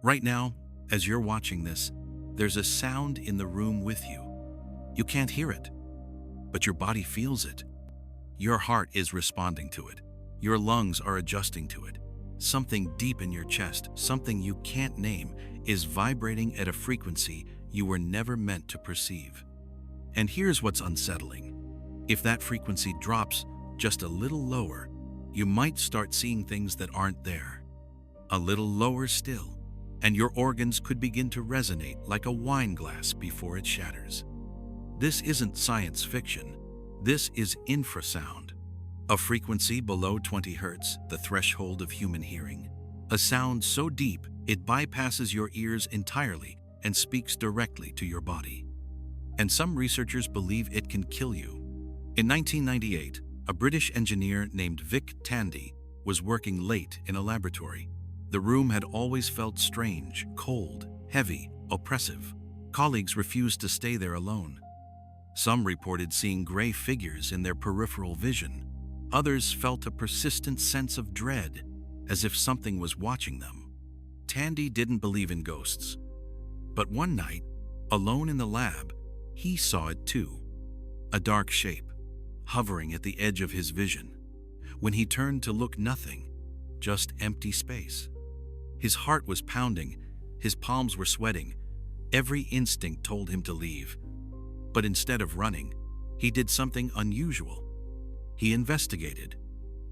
Right now, as you're watching this, there's a sound in the room with you. You can't hear it, but your body feels it. Your heart is responding to it. Your lungs are adjusting to it. Something deep in your chest, something you can't name, is vibrating at a frequency you were never meant to perceive. And here's what's unsettling. If that frequency drops just a little lower, you might start seeing things that aren't there. A little lower still, and your organs could begin to resonate like a wine glass before it shatters. This isn't science fiction. This is infrasound. A frequency below 20 Hz, the threshold of human hearing. A sound so deep it bypasses your ears entirely and speaks directly to your body. And some researchers believe it can kill you. In 1998, a British engineer named Vic Tandy was working late in a laboratory. The room had always felt strange, cold, heavy, oppressive. Colleagues refused to stay there alone. Some reported seeing gray figures in their peripheral vision. Others felt a persistent sense of dread, as if something was watching them. Tandy didn't believe in ghosts. But one night, alone in the lab, he saw it too. A dark shape, hovering at the edge of his vision. When he turned to look, nothing, just empty space. His heart was pounding, his palms were sweating. Every instinct told him to leave. But instead of running, he did something unusual. He investigated.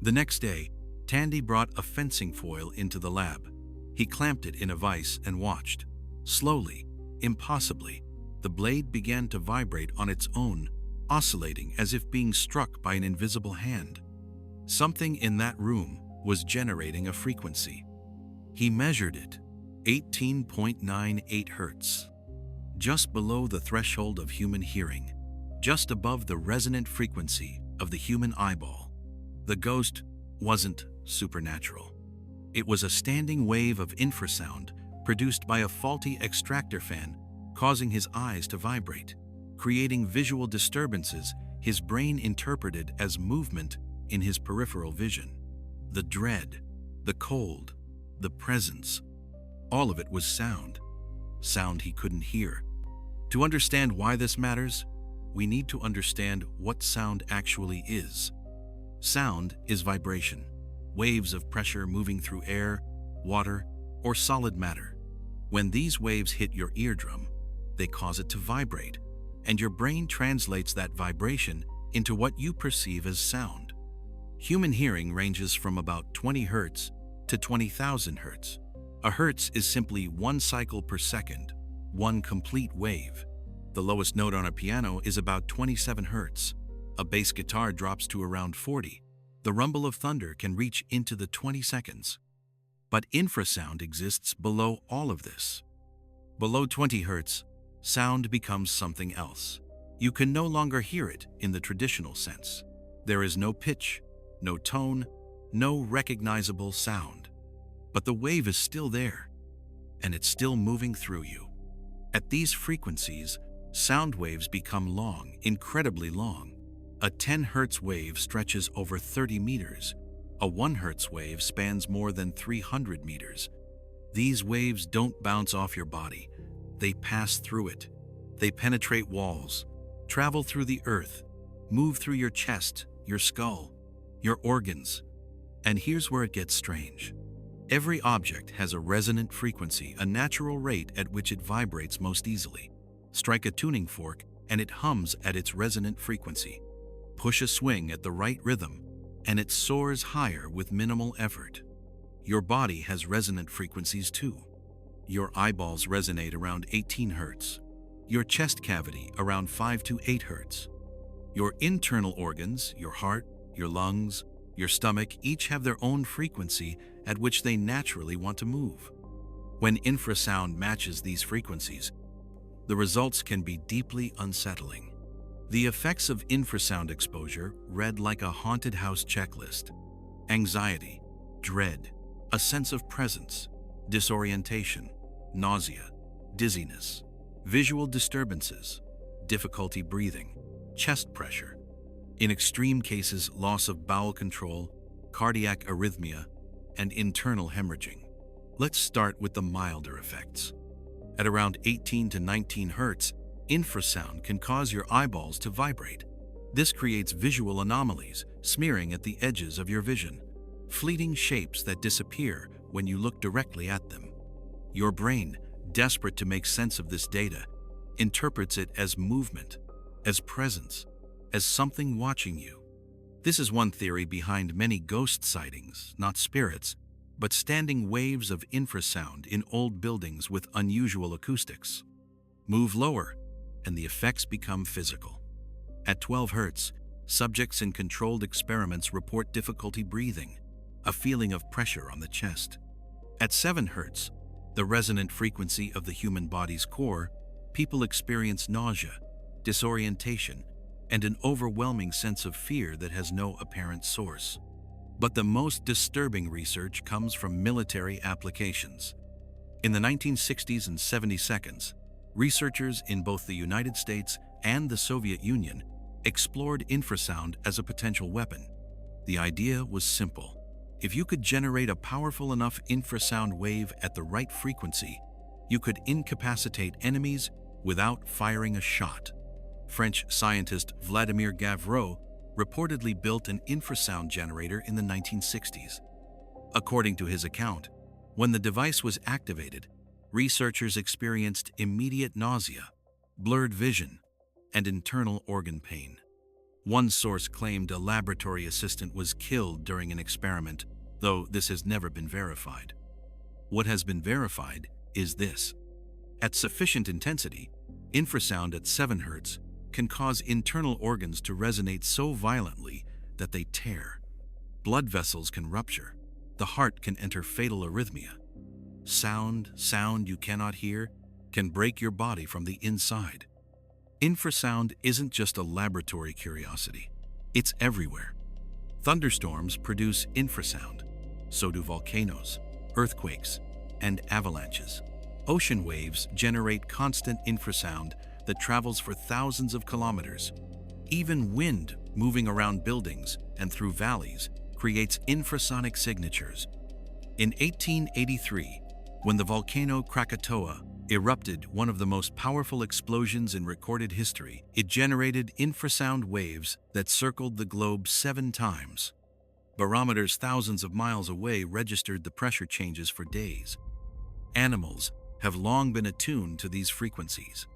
The next day, Tandy brought a fencing foil into the lab. He clamped it in a vise and watched. Slowly, impossibly, the blade began to vibrate on its own, oscillating as if being struck by an invisible hand. Something in that room was generating a frequency. He measured it, 18.98 Hz. Just below the threshold of human hearing, just above the resonant frequency of the human eyeball. The ghost wasn't supernatural. It was a standing wave of infrasound produced by a faulty extractor fan, causing his eyes to vibrate, creating visual disturbances his brain interpreted as movement in his peripheral vision. The dread, the cold, the presence, all of it was sound. Sound he couldn't hear. To understand why this matters, we need to understand what sound actually is. Sound is vibration, waves of pressure moving through air, water, or solid matter. When these waves hit your eardrum, they cause it to vibrate, and your brain translates that vibration into what you perceive as sound. Human hearing ranges from about 20 Hz to 20,000 Hz. A Hertz is simply one cycle per second, one complete wave. The lowest note on a piano is about 27 Hz. A bass guitar drops to around 40. The rumble of thunder can reach into the 20 seconds. But infrasound exists below all of this. Below 20 Hz, sound becomes something else. You can no longer hear it in the traditional sense. There is no pitch, no tone, no recognizable sound. But the wave is still there, and it's still moving through you. At these frequencies, sound waves become long, incredibly long. A 10 Hz wave stretches over 30 meters. A 1 Hz wave spans more than 300 meters. These waves don't bounce off your body. They pass through it. They penetrate walls, travel through the earth, move through your chest, your skull, your organs. And here's where it gets strange. Every object has a resonant frequency, a natural rate at which it vibrates most easily. Strike a tuning fork, and it hums at its resonant frequency. Push a swing at the right rhythm, and it soars higher with minimal effort. Your body has resonant frequencies too. Your eyeballs resonate around 18 Hz. Your chest cavity around 5 to 8 Hz. Your internal organs, your heart, your lungs, your stomach, each have their own frequency at which they naturally want to move. When infrasound matches these frequencies, the results can be deeply unsettling. The effects of infrasound exposure read like a haunted house checklist. Anxiety, dread, a sense of presence, disorientation, nausea, dizziness, visual disturbances, difficulty breathing, chest pressure. In extreme cases, loss of bowel control, cardiac arrhythmia, and internal hemorrhaging. Let's start with the milder effects. At around 18 to 19 Hz, infrasound can cause your eyeballs to vibrate. This creates visual anomalies, smearing at the edges of your vision, fleeting shapes that disappear when you look directly at them. Your brain, desperate to make sense of this data, interprets it as movement, as presence, as something watching you. This is one theory behind many ghost sightings, not spirits, but standing waves of infrasound in old buildings with unusual acoustics. Move lower, and the effects become physical. At 12 Hz, subjects in controlled experiments report difficulty breathing, a feeling of pressure on the chest. At 7 Hz, the resonant frequency of the human body's core, people experience nausea, disorientation, and an overwhelming sense of fear that has no apparent source. But the most disturbing research comes from military applications. In the 1960s and 70s, researchers in both the United States and the Soviet Union explored infrasound as a potential weapon. The idea was simple. If you could generate a powerful enough infrasound wave at the right frequency, you could incapacitate enemies without firing a shot. French scientist Vladimir Gavreau reportedly built an infrasound generator in the 1960s. According to his account, when the device was activated, researchers experienced immediate nausea, blurred vision, and internal organ pain. One source claimed a laboratory assistant was killed during an experiment, though this has never been verified. What has been verified is this. At sufficient intensity, infrasound at 7 Hz can cause internal organs to resonate so violently that they tear. Blood vessels can rupture. The heart can enter fatal arrhythmia. Sound you cannot hear, can break your body from the inside. Infrasound isn't just a laboratory curiosity. It's everywhere. Thunderstorms produce infrasound. So do volcanoes, earthquakes, and avalanches. Ocean waves generate constant infrasound that travels for thousands of kilometers. Even wind moving around buildings and through valleys creates infrasonic signatures. In 1883, when the volcano Krakatoa erupted, one of the most powerful explosions in recorded history, it generated infrasound waves that circled the globe 7 times. Barometers thousands of miles away registered the pressure changes for days. Animals have long been attuned to these frequencies.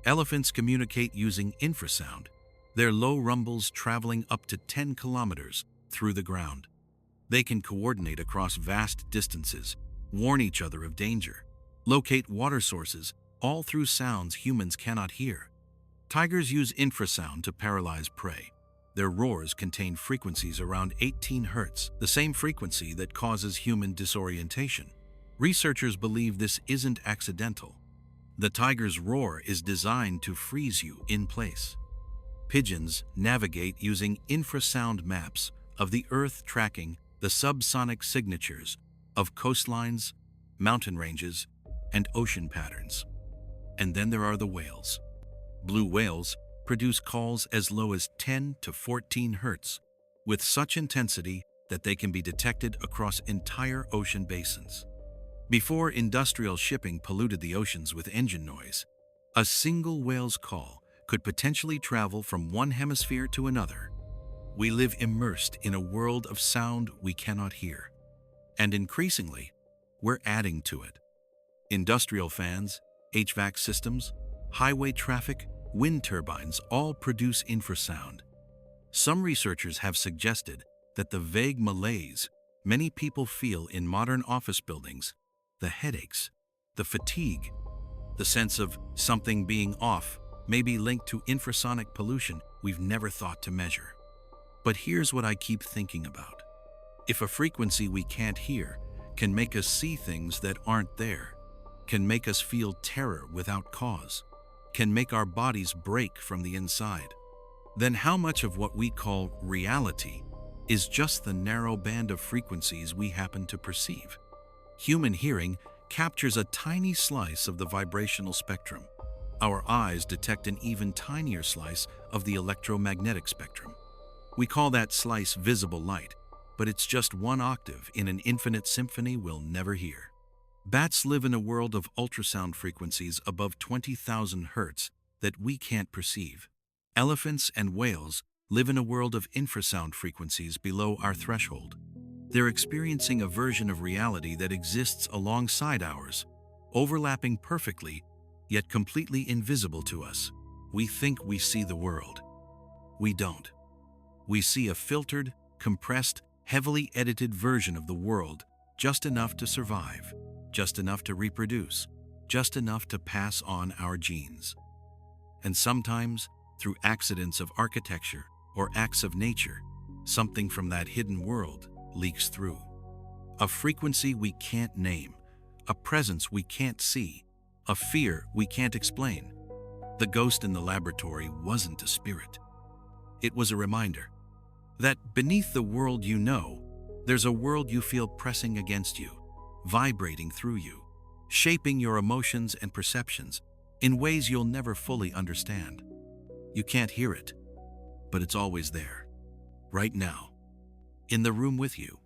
Elephants communicate using infrasound, their low rumbles traveling up to 10 kilometers through the ground. They can coordinate across vast distances, warn each other of danger, locate water sources, all through sounds humans cannot hear. Tigers use infrasound to paralyze prey. Their roars contain frequencies around 18 Hz, the same frequency that causes human disorientation. Researchers believe this isn't accidental. The tiger's roar is designed to freeze you in place. Pigeons navigate using infrasound maps of the Earth, tracking the subsonic signatures of coastlines, mountain ranges, and ocean patterns. And then there are the whales. Blue whales produce calls as low as 10 to 14 Hz, with such intensity that they can be detected across entire ocean basins. Before industrial shipping polluted the oceans with engine noise, a single whale's call could potentially travel from one hemisphere to another. We live immersed in a world of sound we cannot hear, and increasingly, we're adding to it. Industrial fans, HVAC systems, highway traffic, wind turbines all produce infrasound. Some researchers have suggested that the vague malaise many people feel in modern office buildings, the headaches, the fatigue, the sense of something being off, may be linked to infrasonic pollution we've never thought to measure. But here's what I keep thinking about. If a frequency we can't hear can make us see things that aren't there, can make us feel terror without cause, can make our bodies break from the inside, then how much of what we call reality is just the narrow band of frequencies we happen to perceive? Human hearing captures a tiny slice of the vibrational spectrum. Our eyes detect an even tinier slice of the electromagnetic spectrum. We call that slice visible light, but it's just one octave in an infinite symphony we'll never hear. Bats live in a world of ultrasound frequencies above 20,000 hertz that we can't perceive. Elephants and whales live in a world of infrasound frequencies below our threshold. They're experiencing a version of reality that exists alongside ours, overlapping perfectly, yet completely invisible to us. We think we see the world. We don't. We see a filtered, compressed, heavily edited version of the world, just enough to survive, just enough to reproduce, just enough to pass on our genes. And sometimes, through accidents of architecture or acts of nature, something from that hidden world leaks through. A frequency we can't name, a presence we can't see, a fear we can't explain. The ghost in the laboratory wasn't a spirit. It was a reminder that beneath the world you know, there's a world you feel pressing against you, vibrating through you, shaping your emotions and perceptions in ways you'll never fully understand. You can't hear it, but it's always there, right now, in the room with you.